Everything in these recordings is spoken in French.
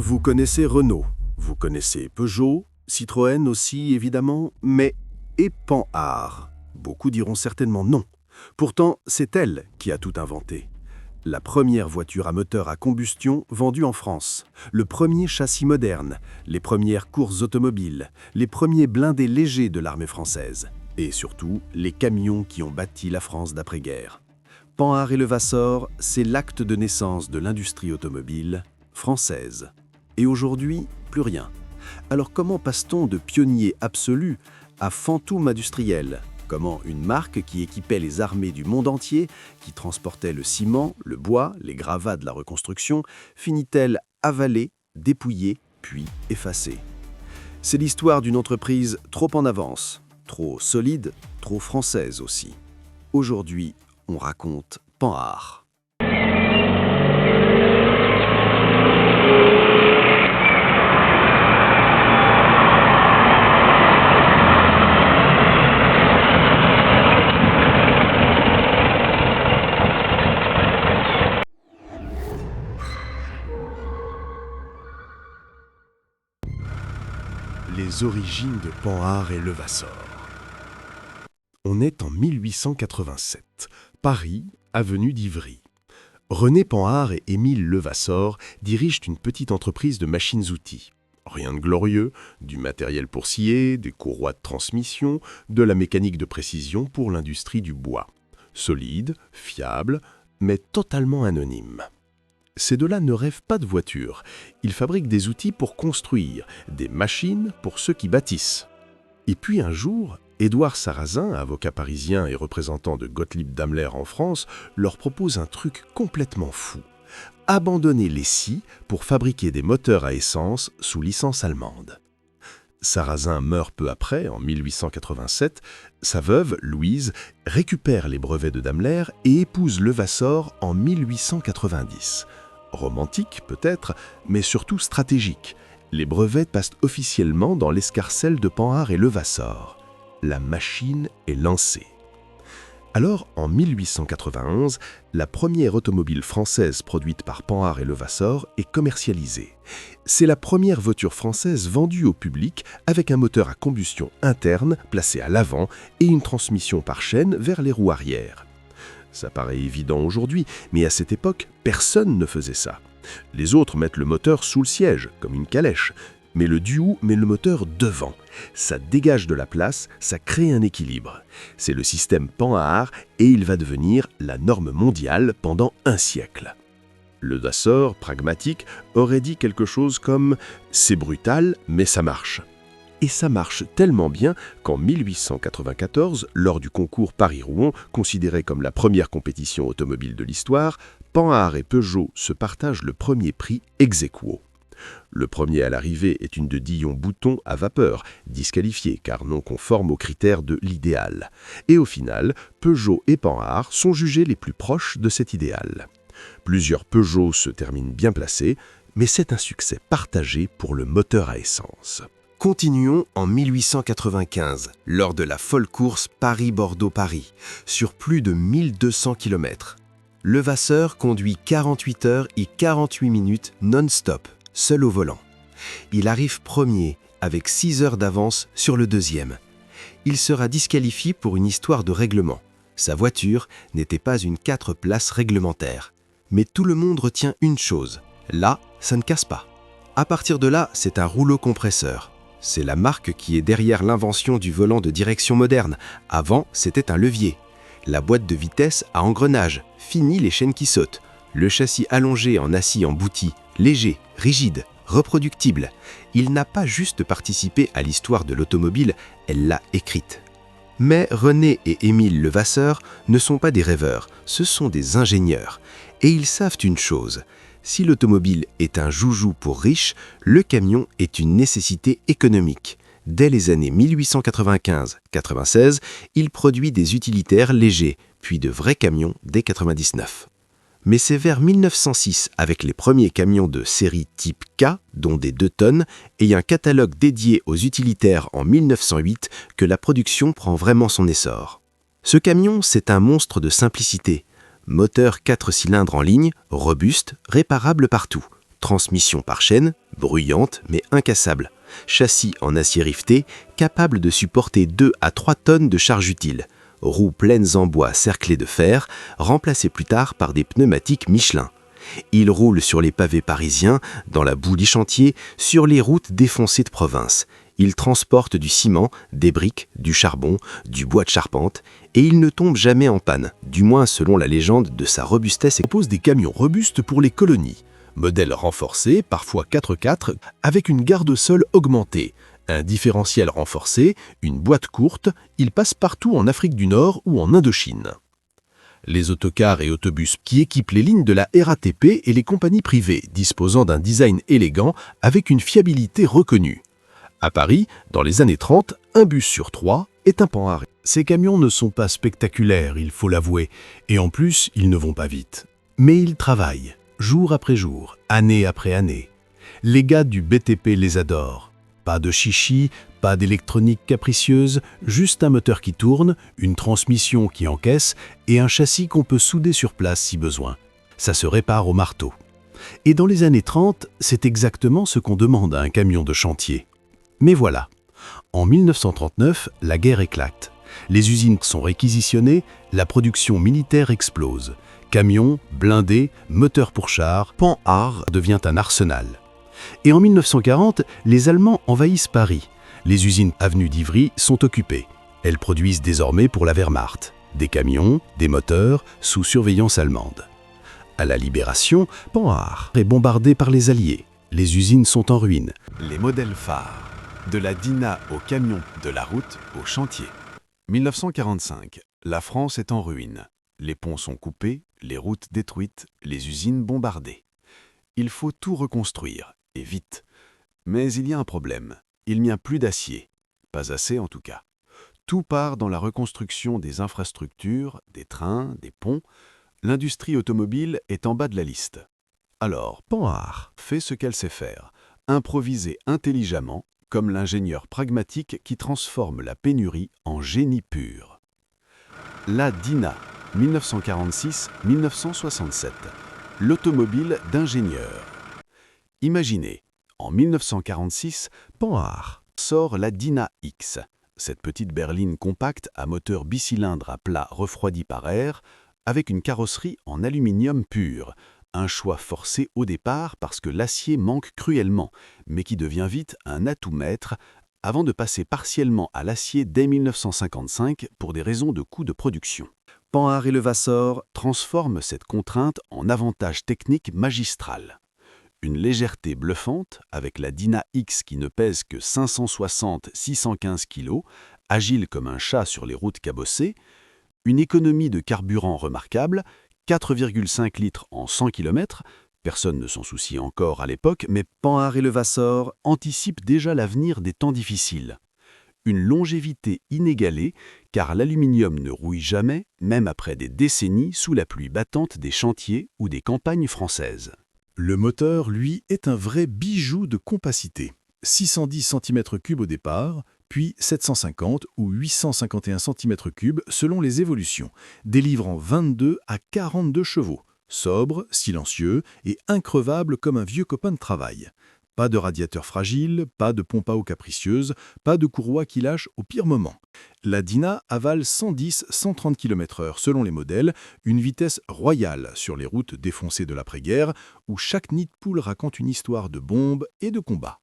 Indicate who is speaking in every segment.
Speaker 1: Vous connaissez Renault, vous connaissez Peugeot, Citroën aussi évidemment, mais et Panhard? Beaucoup diront certainement non. Pourtant, c'est elle qui a tout inventé. La première voiture à moteur à combustion vendue en France, le premier châssis moderne, les premières courses automobiles, les premiers blindés légers de l'armée française, et surtout les camions qui ont bâti la France d'après-guerre. Panhard et Levassor, c'est l'acte de naissance de l'industrie automobile française. Et aujourd'hui, plus rien. Alors comment passe-t-on de pionnier absolu à fantôme industriel? Comment une marque qui équipait les armées du monde entier, qui transportait le ciment, le bois, les gravats de la reconstruction, finit-elle avalée, dépouillée, puis effacée? C'est l'histoire d'une entreprise trop en avance, trop solide, trop française aussi. Aujourd'hui, on raconte Panhard. Les origines de Panhard et Levassor. On est en 1887, Paris, avenue d'Ivry. René Panhard et Émile Levassor dirigent une petite entreprise de machines-outils. Rien de glorieux, du matériel pour scier, des courroies de transmission, de la mécanique de précision pour l'industrie du bois. Solide, fiable, mais totalement anonyme. Ces deux-là ne rêvent pas de voitures. Ils fabriquent des outils pour construire, des machines pour ceux qui bâtissent. Et puis un jour, Édouard Sarrazin, avocat parisien et représentant de Gottlieb Daimler en France, leur propose un truc complètement fou. Abandonner les scies pour fabriquer des moteurs à essence sous licence allemande. Sarrazin meurt peu après, en 1887. Sa veuve, Louise, récupère les brevets de Daimler et épouse Levassor en 1890. Romantique peut-être, mais surtout stratégique. Les brevets passent officiellement dans l'escarcelle de Panhard et Levassor. La machine est lancée. Alors, en 1891, la première automobile française produite par Panhard et Levassor est commercialisée. C'est la première voiture française vendue au public avec un moteur à combustion interne placé à l'avant et une transmission par chaîne vers les roues arrière. Ça paraît évident aujourd'hui, mais à cette époque, personne ne faisait ça. Les autres mettent le moteur sous le siège, comme une calèche. Mais le Duo met le moteur devant. Ça dégage de la place, ça crée un équilibre. C'est le système Panhard et il va devenir la norme mondiale pendant un siècle. Levassor, pragmatique, aurait dit quelque chose comme « c'est brutal, mais ça marche ». Et ça marche tellement bien qu'en 1894, lors du concours Paris-Rouen, considéré comme la première compétition automobile de l'histoire, Panhard et Peugeot se partagent le premier prix ex aequo. Le premier à l'arrivée est une de Dillon-Bouton à vapeur, disqualifiée car non conforme aux critères de l'idéal. Et au final, Peugeot et Panhard sont jugés les plus proches de cet idéal. Plusieurs Peugeot se terminent bien placés, mais c'est un succès partagé pour le moteur à essence. Continuons en 1895, lors de la folle course Paris-Bordeaux-Paris, sur plus de 1200 km. Levasseur conduit 48 heures et 48 minutes non-stop, seul au volant. Il arrive premier, avec 6 heures d'avance sur le deuxième. Il sera disqualifié pour une histoire de règlement. Sa voiture n'était pas une 4 places réglementaire. Mais tout le monde retient une chose, là, ça ne casse pas. À partir de là, c'est un rouleau compresseur. C'est la marque qui est derrière l'invention du volant de direction moderne. Avant, c'était un levier. La boîte de vitesse à engrenage, fini les chaînes qui sautent. Le châssis allongé en acier embouti, léger, rigide, reproductible. Il n'a pas juste participé à l'histoire de l'automobile, elle l'a écrite. Mais René et Émile Levasseur ne sont pas des rêveurs, ce sont des ingénieurs. Et ils savent une chose, si l'automobile est un joujou pour riches, le camion est une nécessité économique. Dès les années 1895-96, il produit des utilitaires légers, puis de vrais camions dès 1999. Mais c'est vers 1906, avec les premiers camions de série type K, dont des 2 tonnes, et un catalogue dédié aux utilitaires en 1908, que la production prend vraiment son essor. Ce camion, c'est un monstre de simplicité. Moteur 4 cylindres en ligne, robuste, réparable partout.
Speaker 2: Transmission par chaîne, bruyante mais incassable. Châssis en acier riveté, capable de supporter 2 à 3 tonnes de charge utile. Roues pleines en bois cerclées de fer, remplacées plus tard par des pneumatiques Michelin. Il roule sur les pavés parisiens, dans la boue des chantiers, sur les routes défoncées de province. Il transporte du ciment, des briques, du charbon, du bois de charpente, et il ne tombe jamais en panne, du moins selon la légende de sa robustesse.
Speaker 1: Il propose des camions robustes pour les colonies. Modèle renforcé, parfois 4x4, avec une garde sol augmentée, un différentiel renforcé, une boîte courte, il passe partout en Afrique du Nord ou en Indochine. Les autocars et autobus qui équipent les lignes de la RATP et les compagnies privées, disposant d'un design élégant avec une fiabilité reconnue. À Paris, dans les années 30, un bus sur 3 est un Panhard. Ces camions ne sont pas spectaculaires, il faut l'avouer, et en plus, ils ne vont pas vite. Mais ils travaillent, jour après jour, année après année. Les gars du BTP les adorent. Pas de chichi, pas d'électronique capricieuse, juste un moteur qui tourne, une transmission qui encaisse et un châssis qu'on peut souder sur place si besoin. Ça se répare au marteau. Et dans les années 30, c'est exactement ce qu'on demande à un camion de chantier. Mais voilà, en 1939, la guerre éclate. Les usines sont réquisitionnées, la production militaire explose. Camions, blindés, moteurs pour chars, Panhard devient un arsenal. Et en 1940, les Allemands envahissent Paris. Les usines avenue d'Ivry sont occupées. Elles produisent désormais pour la Wehrmacht. Des camions, des moteurs, sous surveillance allemande. À la Libération, Panhard est bombardé par les Alliés. Les usines sont en ruine.
Speaker 3: Les modèles phares. De la Dina au camion, de la route au chantier. 1945. La France est en ruine. Les ponts sont coupés, les routes détruites, les usines bombardées. Il faut tout reconstruire, et vite. Mais il y a un problème. Il n'y a plus d'acier. Pas assez en tout cas. Tout part dans la reconstruction des infrastructures, des trains, des ponts. L'industrie automobile est en bas de la liste. Alors, Panhard fait ce qu'elle sait faire. Improviser intelligemment, comme l'ingénieur pragmatique qui transforme la pénurie en génie pur. La Dina, 1946-1967. L'automobile d'ingénieur. Imaginez, en 1946, Panhard sort la Dina X, cette petite berline compacte à moteur bicylindre à plat refroidi par air, avec une carrosserie en aluminium pur. Un choix forcé au départ parce que l'acier manque cruellement, mais qui devient vite un atout maître, avant de passer partiellement à l'acier dès 1955 pour des raisons de coût de production. Panhard et Levassor transforment cette contrainte en avantage technique magistral. Une légèreté bluffante, avec la Dina X qui ne pèse que 560-615 kg, agile comme un chat sur les routes cabossées, une économie de carburant remarquable, 4,5 litres en 100 km, personne ne s'en soucie encore à l'époque, mais Panhard et Levassor anticipent déjà l'avenir des temps difficiles. Une longévité inégalée, car l'aluminium ne rouille jamais, même après des décennies sous la pluie battante des chantiers ou des campagnes françaises.
Speaker 1: Le moteur, lui, est un vrai bijou de compacité. 610 cm3 au départ, puis 750 ou 851 cm3 selon les évolutions, délivrant 22 à 42 chevaux, sobre, silencieux et increvable comme un vieux copain de travail. Pas de radiateur fragile, pas de pompe à eau capricieuse, pas de courroie qui lâche au pire moment. La Dina avale 110-130 km/h selon les modèles, une vitesse royale sur les routes défoncées de l'après-guerre, où chaque nid de poule raconte une histoire de bombes et de combats.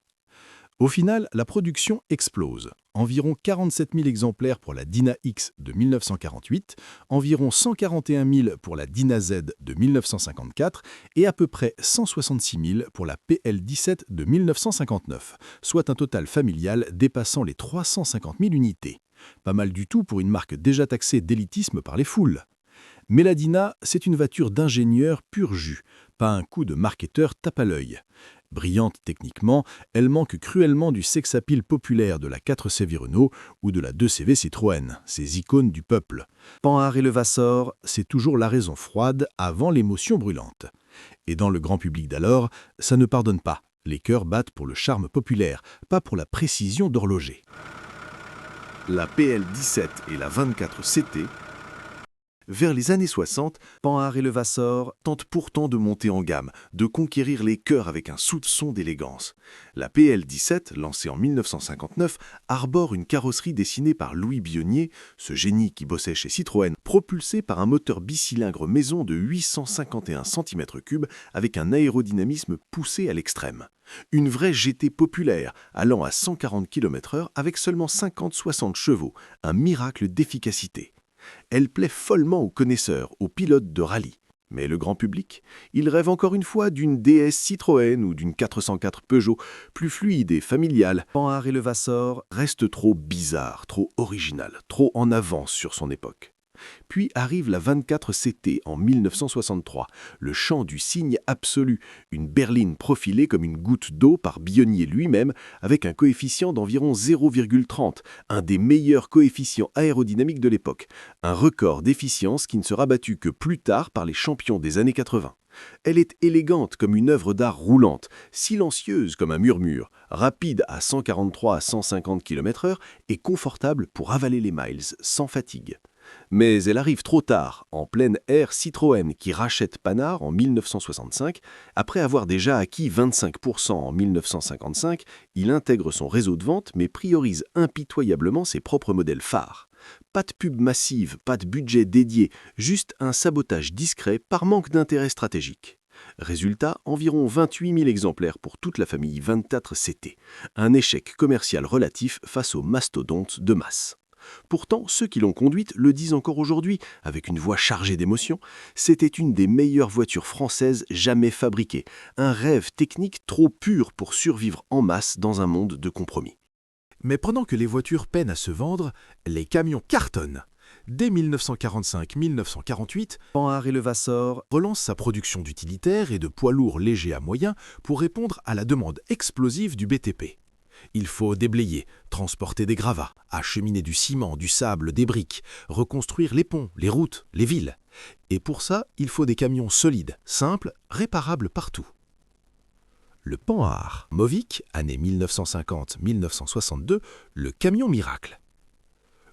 Speaker 1: Au final, la production explose. Environ 47 000 exemplaires pour la Dina X de 1948, environ 141 000 pour la Dina Z de 1954 et à peu près 166 000 pour la PL17 de 1959, soit un total familial dépassant les 350 000 unités. Pas mal du tout pour une marque déjà taxée d'élitisme par les foules. Mais la Dina, c'est une voiture d'ingénieur pur jus, pas un coup de marketeur tape à l'œil. Brillante techniquement, elle manque cruellement du sex-appeal populaire de la 4CV Renault ou de la 2CV Citroën, ces icônes du peuple. Panhard et Levassor, c'est toujours la raison froide avant l'émotion brûlante. Et dans le grand public d'alors, ça ne pardonne pas. Les cœurs battent pour le charme populaire, pas pour la précision d'horloger. La PL17 et la 24 CT. Vers les années 60, Panhard et Levasseur tentent pourtant de monter en gamme, de conquérir les cœurs avec un soupçon d'élégance. La PL17, lancée en 1959, arbore une carrosserie dessinée par Louis Bionnier, ce génie qui bossait chez Citroën, propulsée par un moteur bicylindre maison de 851 cm3 avec un aérodynamisme poussé à l'extrême. Une vraie GT populaire, allant à 140 km/h avec seulement 50-60 chevaux, un miracle d'efficacité. Elle plaît follement aux connaisseurs, aux pilotes de rallye. Mais le grand public, il rêve encore une fois d'une DS Citroën ou d'une 404 Peugeot, plus fluide et familiale. Panhard et Levasseur reste trop bizarre, trop original, trop en avance sur son époque. Puis arrive la 24 CT en 1963, le chant du cygne absolu, une berline profilée comme une goutte d'eau par Bionnier lui-même, avec un coefficient d'environ 0,30, un des meilleurs coefficients aérodynamiques de l'époque, un record d'efficience qui ne sera battu que plus tard par les champions des années 80. Elle est élégante comme une œuvre d'art roulante, silencieuse comme un murmure, rapide à 143 à 150 km/h et confortable pour avaler les miles sans fatigue. Mais elle arrive trop tard, en pleine ère Citroën qui rachète Panhard en 1965. Après avoir déjà acquis 25% en 1955, il intègre son réseau de vente mais priorise impitoyablement ses propres modèles phares. Pas de pub massive, pas de budget dédié, juste un sabotage discret par manque d'intérêt stratégique. Résultat, environ 28 000 exemplaires pour toute la famille 24 CT. Un échec commercial relatif face aux mastodontes de masse. Pourtant, ceux qui l'ont conduite le disent encore aujourd'hui, avec une voix chargée d'émotion, c'était une des meilleures voitures françaises jamais fabriquées, un rêve technique trop pur pour survivre en masse dans un monde de compromis.
Speaker 4: Mais pendant que les voitures peinent à se vendre, les camions cartonnent. Dès 1945-1948,
Speaker 1: Panhard et Levasseur
Speaker 4: relance sa production d'utilitaires et de poids lourds légers à moyens pour répondre à la demande explosive du BTP. Il faut déblayer, transporter des gravats, acheminer du ciment, du sable, des briques, reconstruire les ponts, les routes, les villes. Et pour ça, il faut des camions solides, simples, réparables partout. Le Panhard Movic, année 1950-1962, le camion miracle.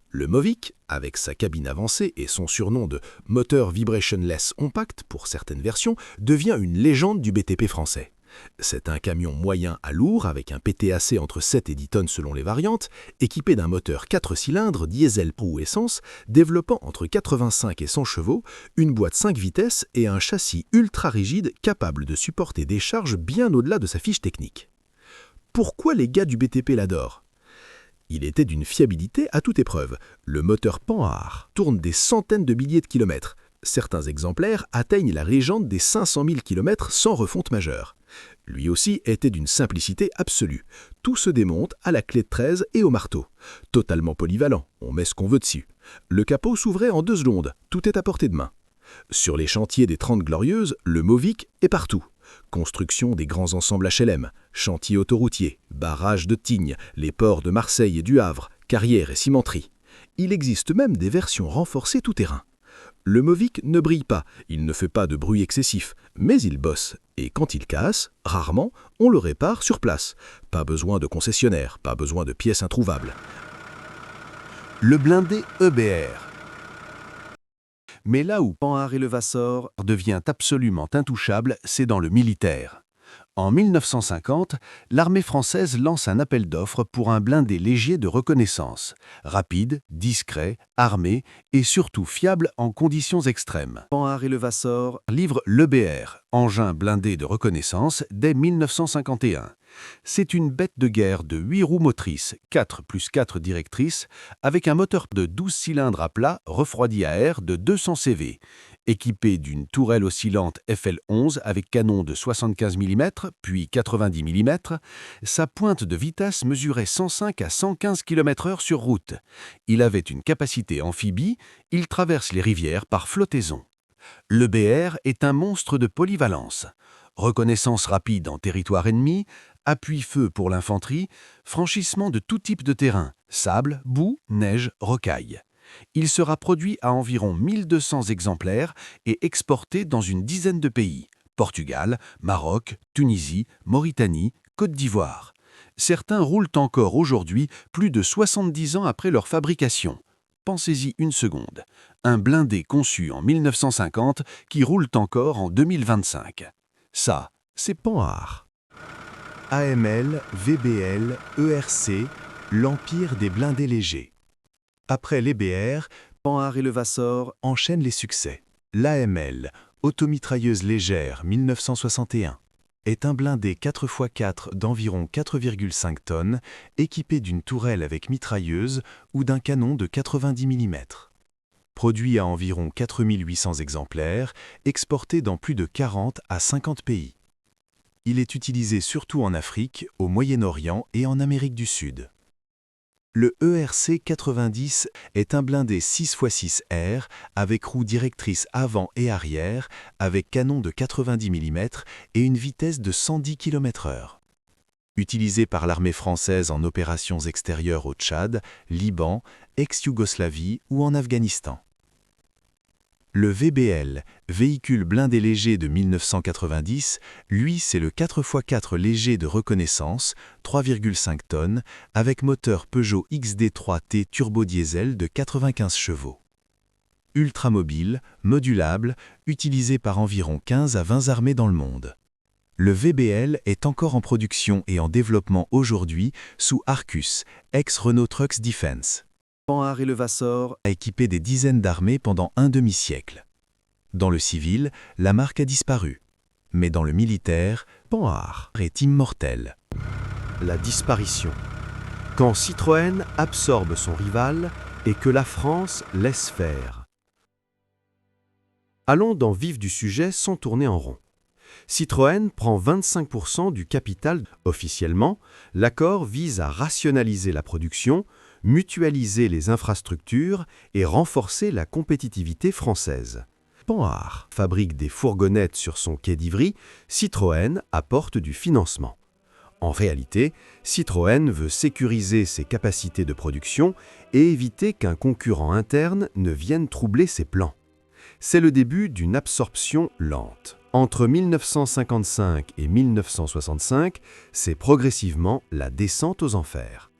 Speaker 4: Le Movic, avec sa cabine avancée et son surnom de moteur vibrationless compact pour certaines versions, devient une légende du BTP français. C'est un camion moyen à lourd avec un PTAC entre 7 et 10 tonnes selon les variantes, équipé d'un moteur 4 cylindres diesel ou essence, développant entre 85 et 100 chevaux, une boîte 5 vitesses et un châssis ultra rigide capable de supporter des charges bien au-delà de sa fiche technique. Pourquoi les gars du BTP l'adorent ? Il était d'une fiabilité à toute épreuve. Le moteur Panhard tourne des centaines de milliers de kilomètres. Certains exemplaires atteignent la légende des 500 000 km sans refonte majeure. Lui aussi était d'une simplicité absolue. Tout se démonte à la clé de 13 et au marteau. Totalement polyvalent, on met ce qu'on veut dessus. Le capot s'ouvrait en 2 secondes, tout est à portée de main. Sur les chantiers des 30 Glorieuses, le Movic est partout. Construction des grands ensembles HLM, chantiers autoroutiers, barrages de Tignes, les ports de Marseille et du Havre, carrières et cimenteries. Il existe même des versions renforcées tout-terrain. Le Movic ne brille pas, il ne fait pas de bruit excessif, mais il bosse. Et quand il casse, rarement, on le répare sur place. Pas besoin de concessionnaire, pas besoin de pièces introuvables.
Speaker 3: Le blindé EBR.
Speaker 1: Mais là où Panhard et Levasseur devient absolument intouchable, c'est dans le militaire. En 1950, l'armée française lance un appel d'offres pour un blindé léger de reconnaissance, rapide, discret, armé et surtout fiable en conditions extrêmes. Panhard et Levasseur livrent l'EBR, engin blindé de reconnaissance, dès 1951. C'est une bête de guerre de 8 roues motrices, 4 plus 4 directrices, avec un moteur de 12 cylindres à plat refroidi à air de 200 CV, équipé d'une tourelle oscillante FL11 avec canon de 75 mm, puis 90 mm. Sa pointe de vitesse mesurait 105 à 115 km/h sur route. Il avait une capacité amphibie, il traverse les rivières par flottaison. L'EBR est un monstre de polyvalence. Reconnaissance rapide en territoire ennemi, appui-feu pour l'infanterie, franchissement de tout type de terrain, sable, boue, neige, rocaille. Il sera produit à environ 1200 exemplaires et exporté dans une dizaine de pays, Portugal, Maroc, Tunisie, Mauritanie, Côte d'Ivoire. Certains roulent encore aujourd'hui, plus de 70 ans après leur fabrication.
Speaker 3: Pensez-y une seconde. Un blindé conçu en 1950 qui roule encore en 2025. Ça, c'est Panhard.
Speaker 1: AML, VBL, ERC, l'empire des blindés légers. Après les BR, Panhard et Levassor enchaînent les succès. L'AML, automitrailleuse légère 1961, est un blindé 4x4 d'environ 4,5 tonnes, équipé d'une tourelle avec mitrailleuse ou d'un canon de 90 mm. Produit à environ 4800 exemplaires, exporté dans plus de 40 à 50 pays. Il est utilisé surtout en Afrique, au Moyen-Orient et en Amérique du Sud. Le ERC 90 est un blindé 6x6R avec roues directrices avant et arrière, avec canon de 90 mm et une vitesse de 110 km/h. Utilisé par l'armée française en opérations extérieures au Tchad, Liban, ex-Yougoslavie ou en Afghanistan. Le VBL, véhicule blindé léger de 1990, lui c'est le 4x4 léger de reconnaissance, 3,5 tonnes, avec moteur Peugeot XD3T turbo-diesel de 95 chevaux. Ultramobile, modulable, utilisé par environ 15 à 20 armées dans le monde. Le VBL est encore en production et en développement aujourd'hui sous Arcus, ex-Renault Trucks Defense. Panhard et Levassor a équipé des dizaines d'armées pendant un demi-siècle. Dans le civil, la marque a disparu. Mais dans le militaire, Panhard est immortel. La disparition. Quand Citroën absorbe son rival et que la France laisse faire. Allons dans le vif du sujet sans tourner en rond. Citroën prend 25% du capital. Officiellement, l'accord vise à rationaliser la production, mutualiser les infrastructures et renforcer la compétitivité française. Panhard fabrique des fourgonnettes sur son quai d'Ivry, Citroën apporte du financement. En réalité, Citroën veut sécuriser ses capacités de production et éviter qu'un concurrent interne ne vienne troubler ses plans. C'est le début d'une absorption lente. Entre 1955 et 1965, c'est progressivement la descente aux enfers.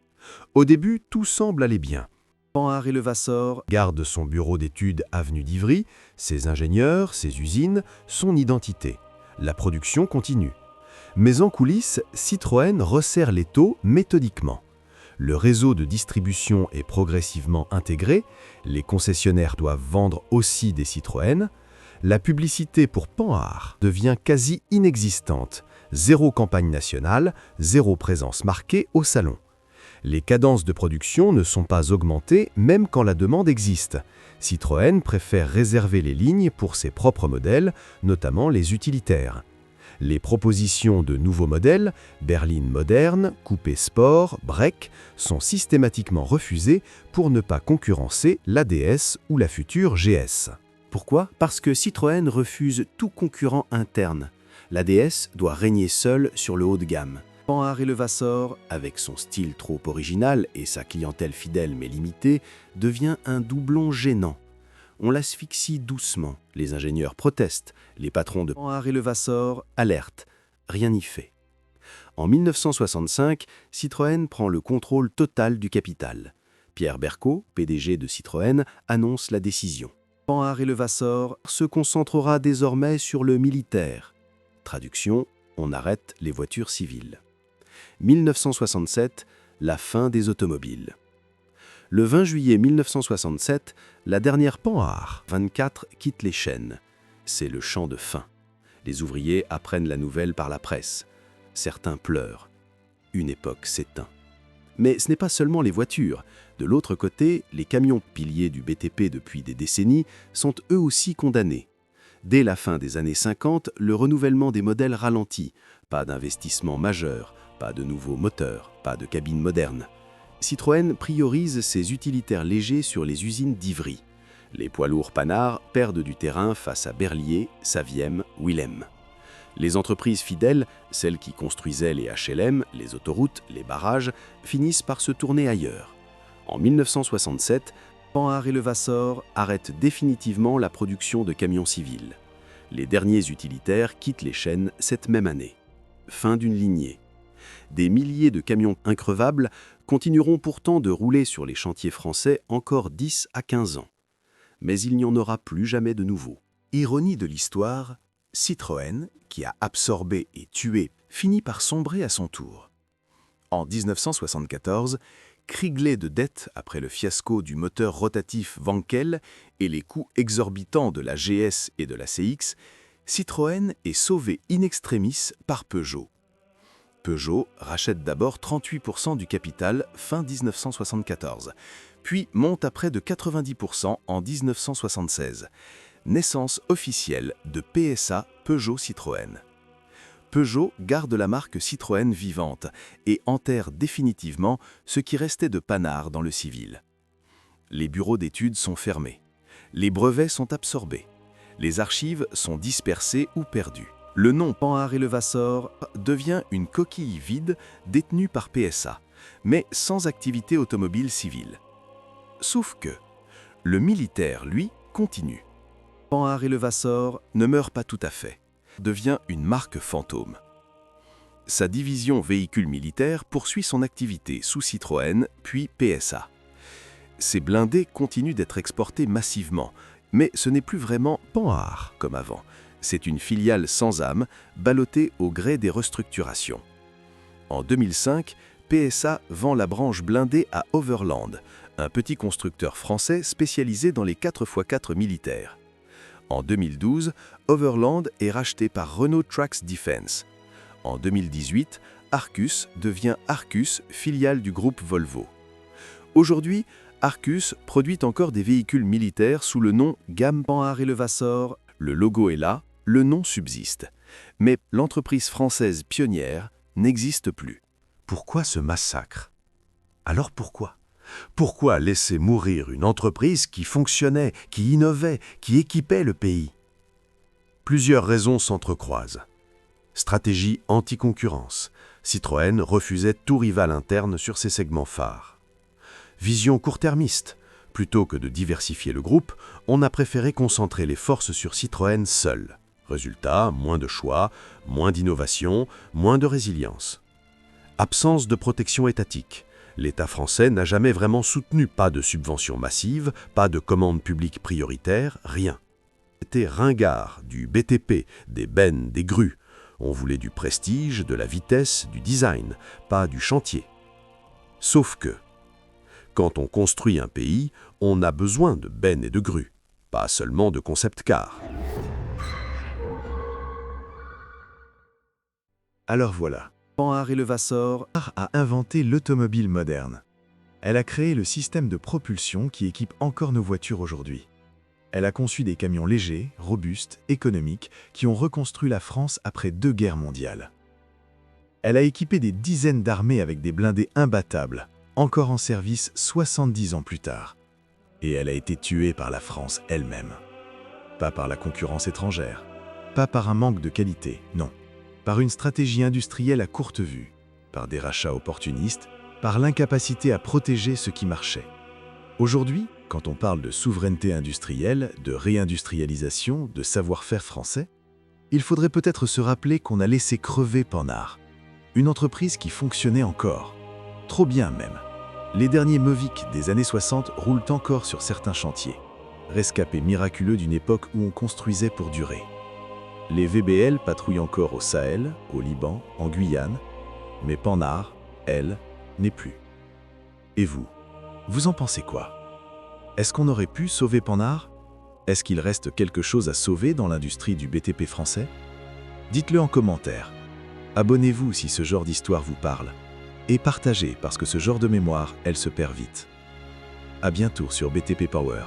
Speaker 1: Au début, tout semble aller bien. Panhard et Levassor gardent son bureau d'études avenue d'Ivry, ses ingénieurs, ses usines, son identité. La production continue. Mais en coulisses, Citroën resserre les taux méthodiquement. Le réseau de distribution est progressivement intégré, les concessionnaires doivent vendre aussi des Citroën. La publicité pour Panhard devient quasi inexistante. Zéro campagne nationale, zéro présence marquée au salon. Les cadences de production ne sont pas augmentées même quand la demande existe. Citroën préfère réserver les lignes pour ses propres modèles, notamment les utilitaires. Les propositions de nouveaux modèles, berlines modernes, coupés sport, break, sont systématiquement refusées pour ne pas concurrencer l'ADS ou la future GS. Pourquoi ? Parce que Citroën refuse tout concurrent interne. L'ADS doit régner seul sur le haut de gamme. Panhard et Levassor, avec son style trop original et sa clientèle fidèle mais limitée, devient un doublon gênant. On l'asphyxie doucement, les ingénieurs protestent, les patrons de Panhard et Levassor alertent, rien n'y fait. En 1965, Citroën prend le contrôle total du capital. Pierre Bercot, PDG de Citroën, annonce la décision. Panhard et Levassor se concentrera désormais sur le militaire. Traduction, on arrête les voitures civiles. 1967, la fin des automobiles. Le 20 juillet 1967, la dernière Panhard 24 quitte les chaînes. C'est le chant de fin. Les ouvriers apprennent la nouvelle par la presse. Certains pleurent. Une époque s'éteint. Mais ce n'est pas seulement les voitures. De l'autre côté, les camions piliers du BTP depuis des décennies sont eux aussi condamnés. Dès la fin des années 50, le renouvellement des modèles ralentit. Pas d'investissement majeur, pas de nouveaux moteurs, pas de cabines modernes. Citroën priorise ses utilitaires légers sur les usines d'Ivry. Les poids lourds Panhard perdent du terrain face à Berliet, Saviem, Willem. Les entreprises fidèles, celles qui construisaient les HLM, les autoroutes, les barrages, finissent par se tourner ailleurs. En 1967, Panhard et Levassor arrêtent définitivement la production de camions civils. Les derniers utilitaires quittent les chaînes cette même année. Fin d'une lignée.
Speaker 2: Des milliers de camions increvables continueront pourtant de rouler sur les chantiers français encore 10 à 15 ans. Mais il n'y en aura plus jamais de nouveau.
Speaker 4: Ironie de l'histoire, Citroën, qui a absorbé et tué, finit par sombrer à son tour. En 1974, criblé de dettes après le fiasco du moteur rotatif Wankel et les coûts exorbitants de la GS et de la CX, Citroën est sauvé in extremis par Peugeot. Peugeot rachète d'abord 38% du capital fin 1974, puis monte à près de 90% en 1976. Naissance officielle de PSA Peugeot Citroën. Peugeot garde la marque Citroën vivante et enterre définitivement ce qui restait de Panhard dans le civil. Les bureaux d'études sont fermés. Les brevets sont absorbés. Les archives sont dispersées ou perdues. Le nom Panhard et Levassor devient une coquille vide détenue par PSA, mais sans activité automobile civile. Sauf que le militaire, lui, continue. Panhard et Levassor ne meurt pas tout à fait, devient une marque fantôme. Sa division véhicule militaire poursuit son activité sous Citroën, puis PSA. Ces blindés continuent d'être exportés massivement, mais ce n'est plus vraiment Panhard comme avant. C'est une filiale sans âme, ballottée au gré des restructurations. En 2005, PSA vend la branche blindée à Overland, un petit constructeur français spécialisé dans les 4x4 militaires. En 2012, Overland est racheté par Renault Trucks Defense. En 2018, Arcus devient Arcus, filiale du groupe Volvo. Aujourd'hui, Arcus produit encore des véhicules militaires sous le nom gamme Panhard et Levassor. Le logo est là, le nom subsiste. Mais l'entreprise française pionnière n'existe plus.
Speaker 1: Pourquoi ce massacre? Alors pourquoi? Pourquoi laisser mourir une entreprise qui fonctionnait, qui innovait, qui équipait le pays? Plusieurs raisons s'entrecroisent. Stratégie anti-concurrence. Citroën refusait tout rival interne sur ses segments phares. Vision court-termiste. Plutôt que de diversifier le groupe, on a préféré concentrer les forces sur Citroën seul. Résultat, moins de choix, moins d'innovation, moins de résilience. Absence de protection étatique. L'État français n'a jamais vraiment soutenu, pas de subventions massives, pas de commandes publiques prioritaires, rien. C'était ringard, du BTP, des bennes, des grues. On voulait du prestige, de la vitesse, du design, pas du chantier. Sauf que, quand on construit un pays, on a besoin de bennes et de grues, pas seulement de concept cars.
Speaker 4: Alors voilà, Panhard et Levassor a inventé l'automobile moderne. Elle a créé le système de propulsion qui équipe encore nos voitures aujourd'hui. Elle a conçu des camions légers, robustes, économiques, qui ont reconstruit la France après 2 guerres mondiales. Elle a équipé des dizaines d'armées avec des blindés imbattables, encore en service 70 ans plus tard. Et elle a été tuée par la France elle-même. Pas par la concurrence étrangère, pas par un manque de qualité, non. Par une stratégie industrielle à courte vue, par des rachats opportunistes, par l'incapacité à protéger ce qui marchait. Aujourd'hui, quand on parle de souveraineté industrielle, de réindustrialisation, de savoir-faire français, il faudrait peut-être se rappeler qu'on a laissé crever Panhard, une entreprise qui fonctionnait encore, trop bien même. Les derniers Mavic des années 60 roulent encore sur certains chantiers, rescapés miraculeux d'une époque où on construisait pour durer. Les VBL patrouillent encore au Sahel, au Liban, en Guyane, mais Panhard, elle, n'est plus. Et vous, vous en pensez quoi? Est-ce qu'on aurait pu sauver Panhard? Est-ce qu'il reste quelque chose à sauver dans l'industrie du BTP français? Dites-le en commentaire. Abonnez-vous si ce genre d'histoire vous parle. Et partagez parce que ce genre de mémoire, elle se perd vite. À bientôt sur BTP Power.